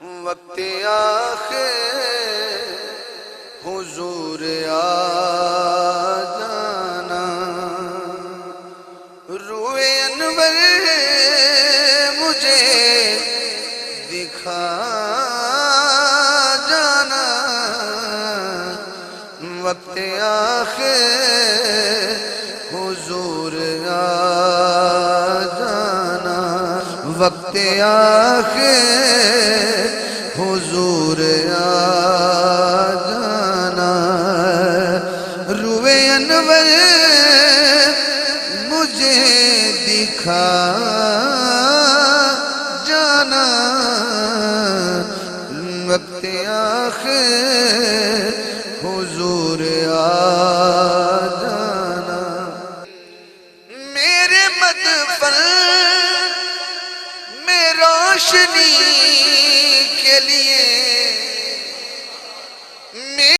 وقت آخر حضور آ جانا، روئے انور مجھے دکھا جانا، وقت آخر حضور آ جانا، وقت آخر حضور آ جانا، روئے انور مجھے دکھا جانا، وقت آخر حضور آ جانا، میرے مدفن میں روشنی کے لیے